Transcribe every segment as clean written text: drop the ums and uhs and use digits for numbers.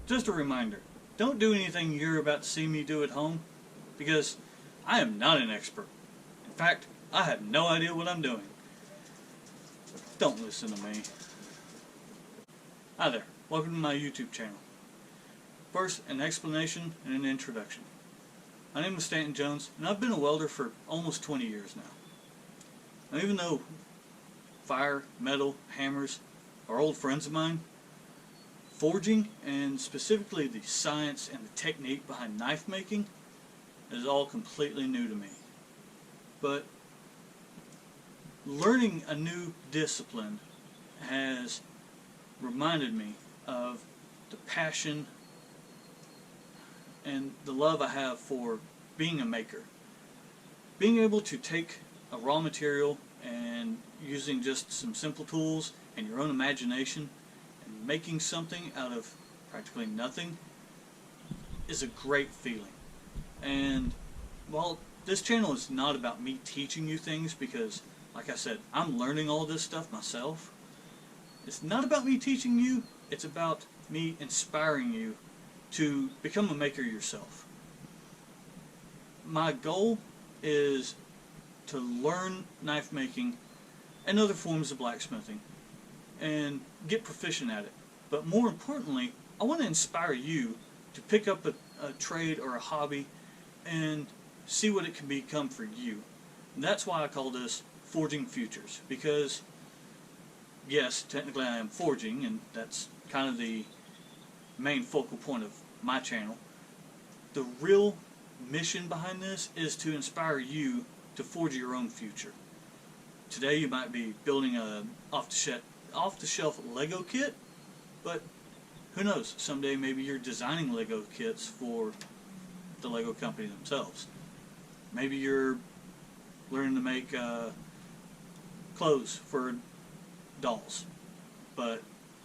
Just a reminder, don't do anything you're about to see me do at home, because I am not an expert. In fact, I have no idea what I'm doing. Don't listen to me. Hi there, welcome to my YouTube channel. First, an explanation and an introduction. My name is Stanton Jones, and I've been a welder for almost 20 years now. Now, even though fire, metal, hammers are old friends of mine, forging, and specifically the science and the technique behind knife making, is all completely new to me. But learning a new discipline has reminded me of the passion and the love I have for being a maker. Being able to take a raw material and using just some simple tools and your own imagination and making something out of practically nothing is a great feeling. And while this channel is not about me teaching you things, because like I said, I'm learning all this stuff myself, it's not about me teaching you, it's about me inspiring you to become a maker yourself. My goal is to learn knife making and other forms of blacksmithing and get proficient at it. But more importantly, I want to inspire you to pick up a trade or a hobby and see what it can become for you. And that's why I call this Forging Futures, because yes, technically I am forging, and that's kind of the main focal point of my channel. The real mission behind this is to inspire you to forge your own future. Today you might be building a off-the-shelf Lego kit, but who knows, someday maybe you're designing Lego kits for the Lego company themselves. Maybe you're learning to make clothes for dolls, but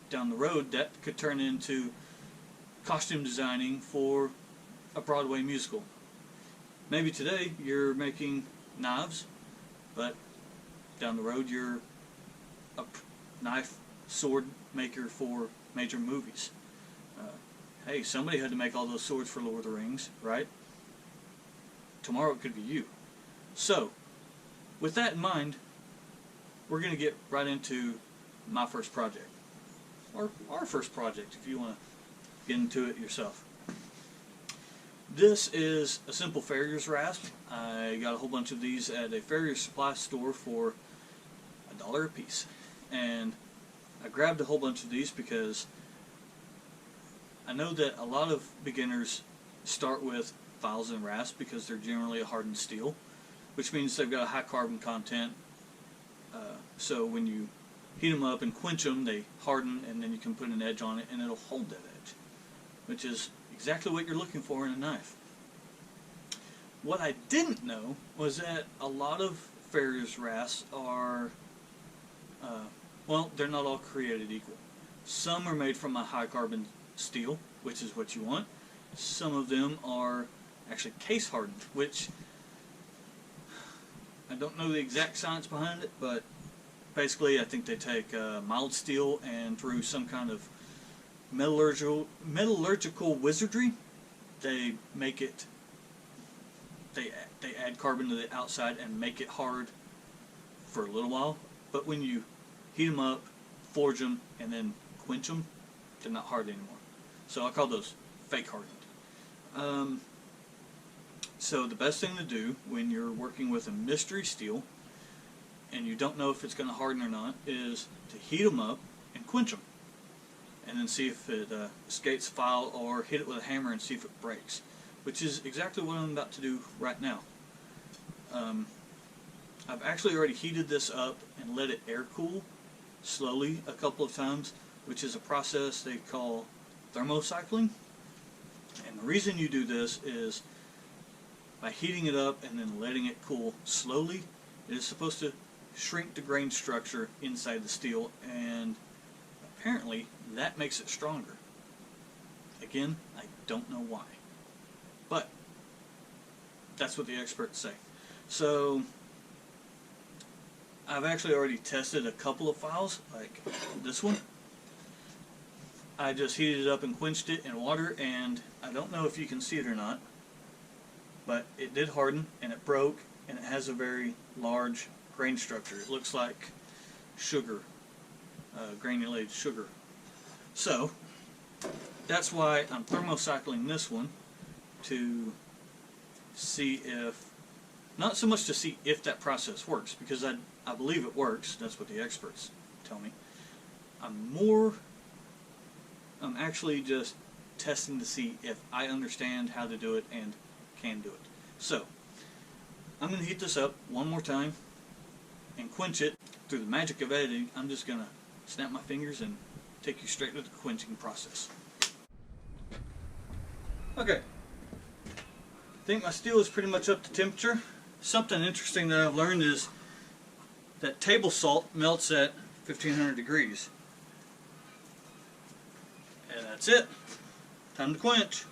down the road that could turn into costume designing for a Broadway musical. Maybe today you're making knives, but down the road you're a knife sword maker for major movies. Hey, somebody had to make all those swords for Lord of the Rings, right? Tomorrow it could be you. So, with that in mind, we're going to get right into my first project. Or our first project, if you want to get into it yourself. This is a simple farrier's rasp. I got a whole bunch of these at a farrier's supply store for $1 a piece. And I grabbed a whole bunch of these because I know that a lot of beginners start with files and rasps because they're generally a hardened steel, which means they've got a high carbon content. So when you heat them up and quench them, they harden, and then you can put an edge on it and it'll hold that edge, which is exactly what you're looking for in a knife. What I didn't know was that a lot of farrier's rasps are, well, they're not all created equal. Some are made from a high carbon steel, which is what you want. Some of them are actually case hardened, which I don't know the exact science behind it, but basically I think they take mild steel and through some kind of metallurgical wizardry, they make it, they add carbon to the outside and make it hard for a little while, but when you heat them up, forge them, and then quench them, they're not hard anymore. So I call those fake hardened. So the best thing to do when you're working with a mystery steel and you don't know if it's going to harden or not is to heat them up and quench them, and then see if it escapes file, or hit it with a hammer and see if it breaks, which is exactly what I'm about to do right now. I've actually already heated this up and let it air cool slowly a couple of times, which is a process they call thermocycling. And the reason you do this is by heating it up and then letting it cool slowly, it is supposed to shrink the grain structure inside the steel, and apparently that makes it stronger. Again, I don't know why, but that's what the experts say. So I've actually already tested a couple of files, like this one. I just heated it up and quenched it in water, and I don't know if you can see it or not, but it did harden and it broke, and it has a very large grain structure. It looks like sugar, granulated sugar. So that's why I'm thermocycling this one, to see if, not so much to see if that process works, because I believe it works. That's what the experts tell me. I'm actually just testing to see if I understand how to do it and can do it. So I'm going to heat this up one more time and quench it. Through the magic of editing, I'm just going to snap my fingers and take you straight to the quenching process. Okay, I think my steel is pretty much up to temperature. Something interesting that I've learned is that table salt melts at 1500 degrees. And that's it. Time to quench.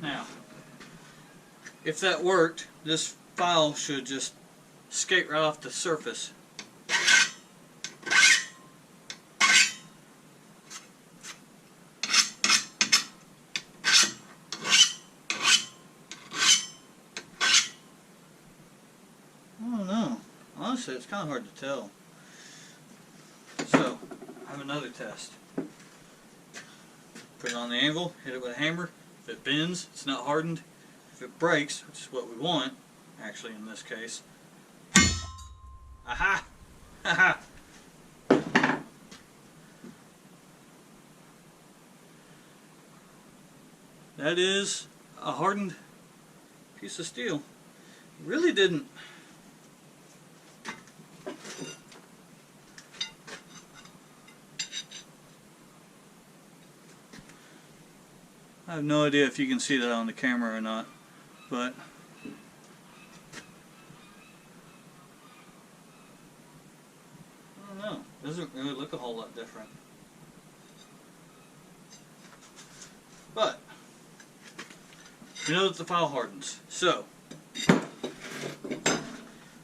Now, if that worked, this file should just skate right off the surface. I don't know. Honestly, it's kind of hard to tell. So, I have another test. Put it on the anvil, hit it with a hammer. If it bends, it's not hardened. If it breaks, which is what we want, actually in this case. Aha! Haha! That is a hardened piece of steel. Really didn't. I have no idea if you can see that on the camera or not, but I don't know. It doesn't really look a whole lot different. But we know that the file hardens. So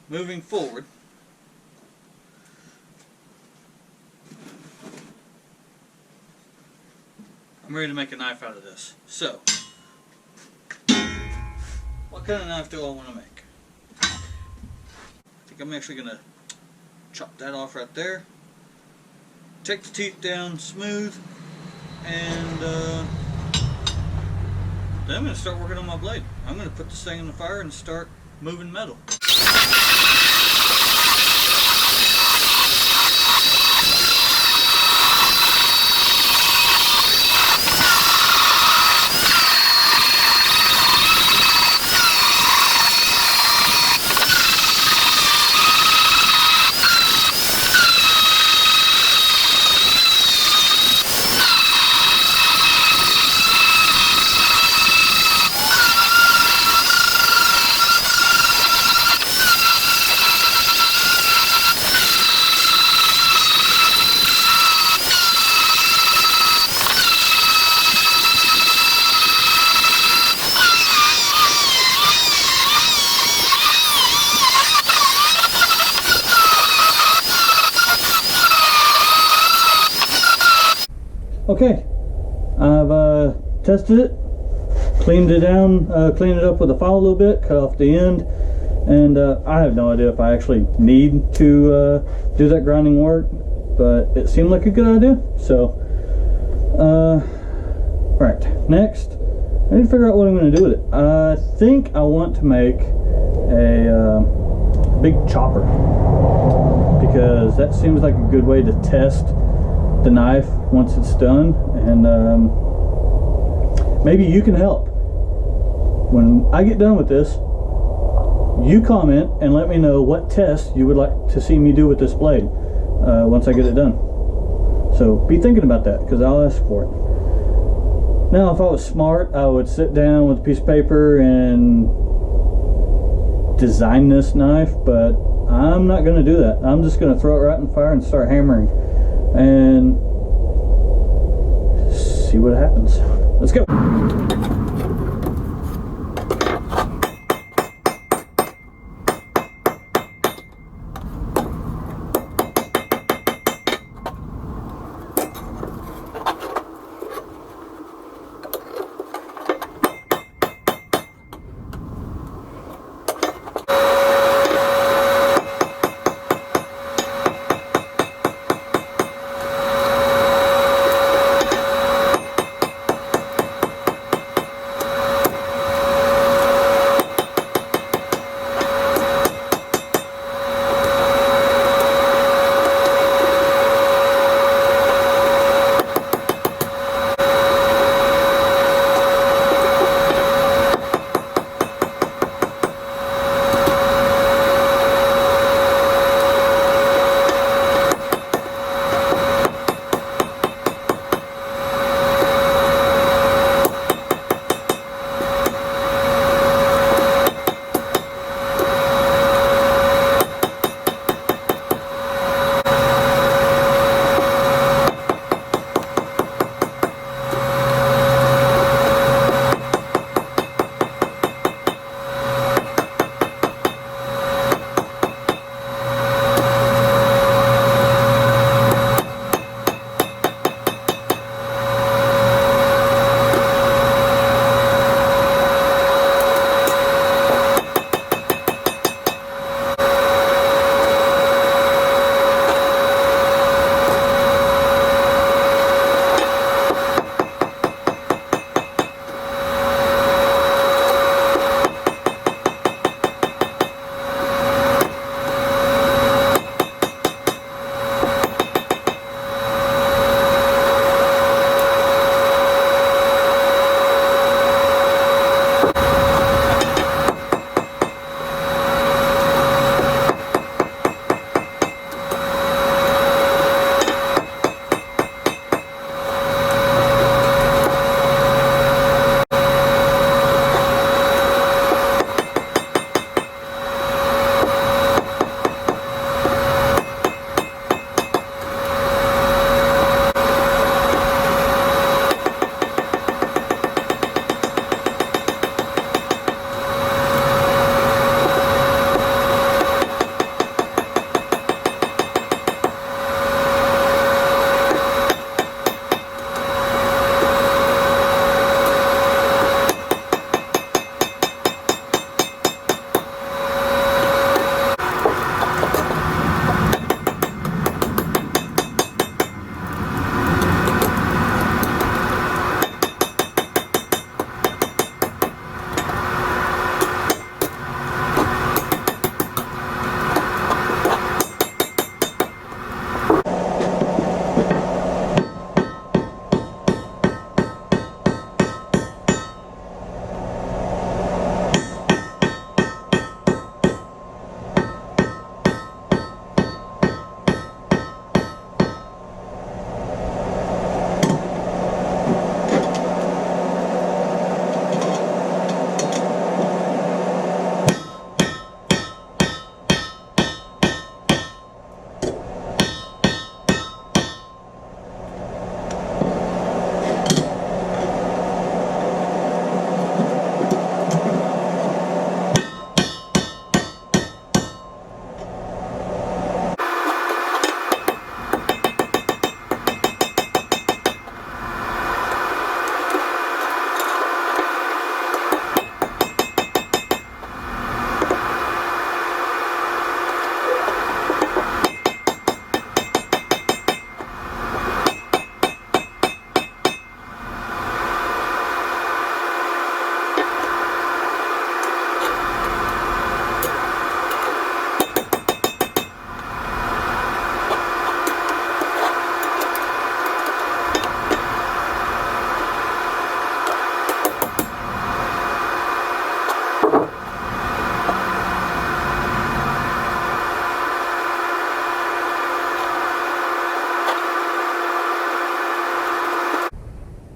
moving forward, I'm ready to make a knife out of this. So, what kind of knife do I want to make? I think I'm actually going to chop that off right there. Take the teeth down smooth, and then I'm going to start working on my blade. I'm going to put this thing in the fire and start moving metal. Okay, I've tested it, cleaned it down, cleaned it up with a file a little bit, cut off the end, and I have no idea if I actually need to do that grinding work, but it seemed like a good idea. So, right, next, I need to figure out what I'm going to do with it. I think I want to make a big chopper, because that seems like a good way to test the knife once it's done, and maybe you can help. When I get done with this, you comment and let me know what test you would like to see me do with this blade once I get it done. So be thinking about that, because I'll ask for it. Now, if I was smart, I would sit down with a piece of paper and design this knife, but I'm not going to do that. I'm just going to throw it right in the fire and start hammering and see what happens. Let's go.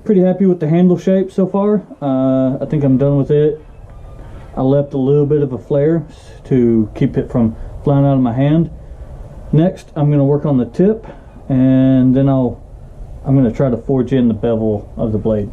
Pretty happy with the handle shape so far. I think I'm done with it. I left a little bit of a flare to keep it from flying out of my hand. Next, I'm going to work on the tip, and then I'm going to try to forge in the bevel of the blade.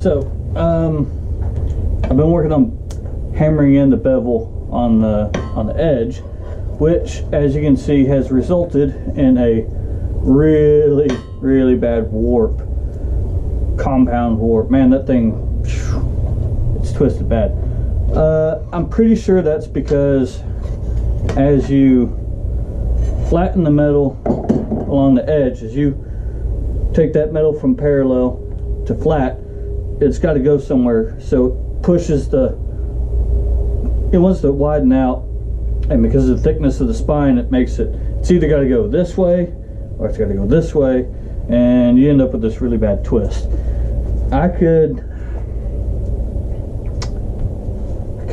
So, I've been working on hammering in the bevel on the edge, which, as you can see, has resulted in a really bad warp, compound warp. Man, that thing, it's twisted bad. I'm pretty sure that's because as you flatten the metal along the edge, as you take that metal from parallel to flat, it's got to go somewhere, so it pushes it wants to widen out, and because of the thickness of the spine, it's either got to go this way or it's got to go this way, and you end up with this really bad twist. I could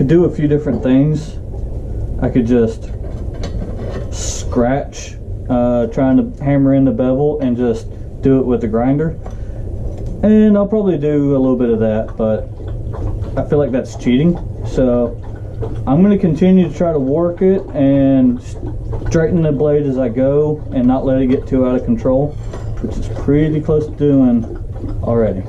do a few different things. I could just scratch trying to hammer in the bevel and just do it with the grinder, and I'll probably do a little bit of that, but I feel like that's cheating, so I'm going to continue to try to work it and straighten the blade as I go and not let it get too out of control, which is pretty close to doing already.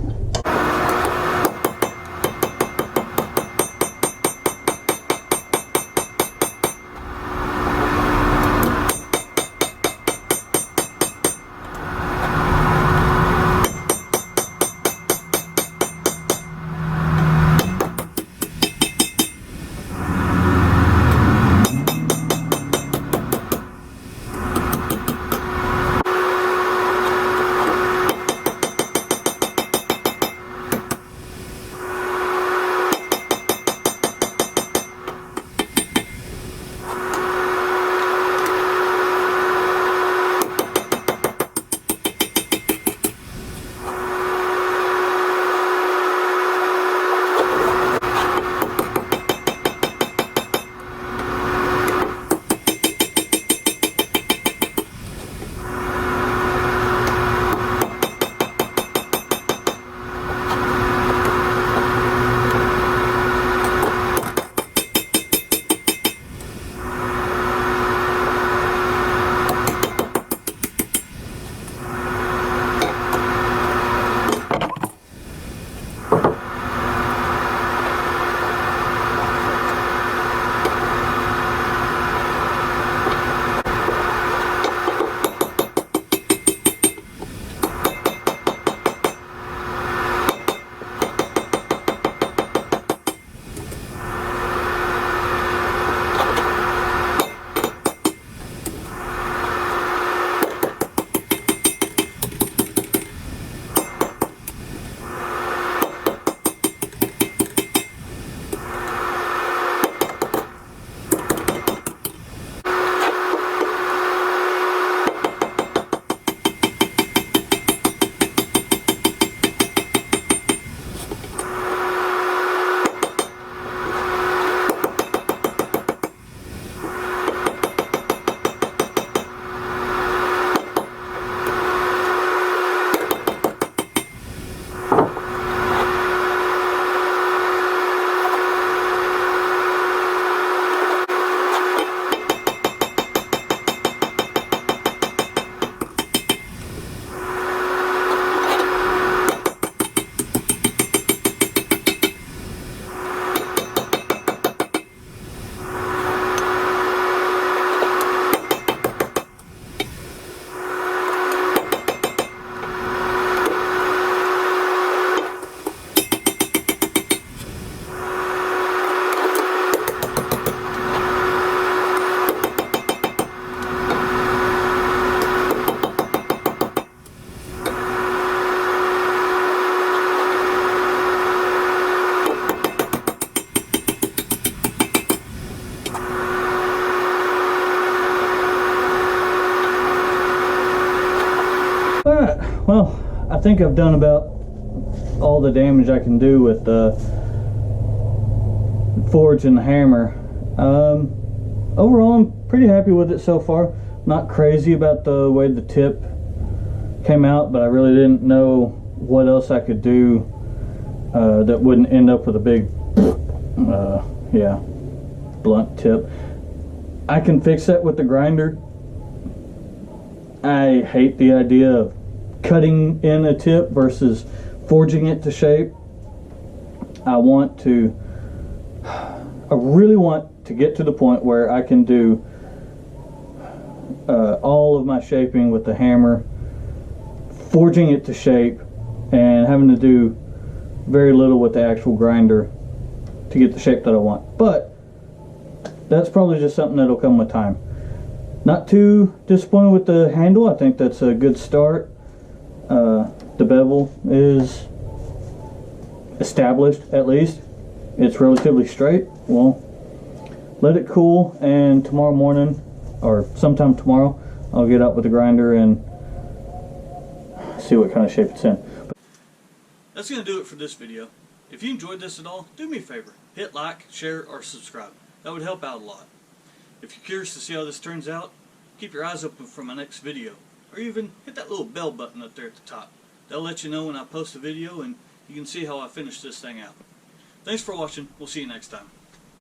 Well, I think I've done about all the damage I can do with the forge and the hammer. Overall, I'm pretty happy with it so far. Not crazy about the way the tip came out, but I really didn't know what else I could do that wouldn't end up with a big, blunt tip. I can fix that with the grinder. I hate the idea of cutting in a tip versus forging it to shape. I really want to get to the point where I can do all of my shaping with the hammer, forging it to shape, and having to do very little with the actual grinder to get the shape that I want. But that's probably just something that'll come with time. Not too disappointed with the handle. I think that's a good start. The bevel is established, at least. It's relatively straight. Well, let it cool, and tomorrow morning, or sometime tomorrow, I'll get up with the grinder and see what kind of shape it's in. That's going to do it for this video. If you enjoyed this at all, do me a favor. Hit like, share, or subscribe. That would help out a lot. If you're curious to see how this turns out, keep your eyes open for my next video. Or even hit that little bell button up there at the top. That'll let you know when I post a video, and you can see how I finish this thing out. Thanks for watching. We'll see you next time.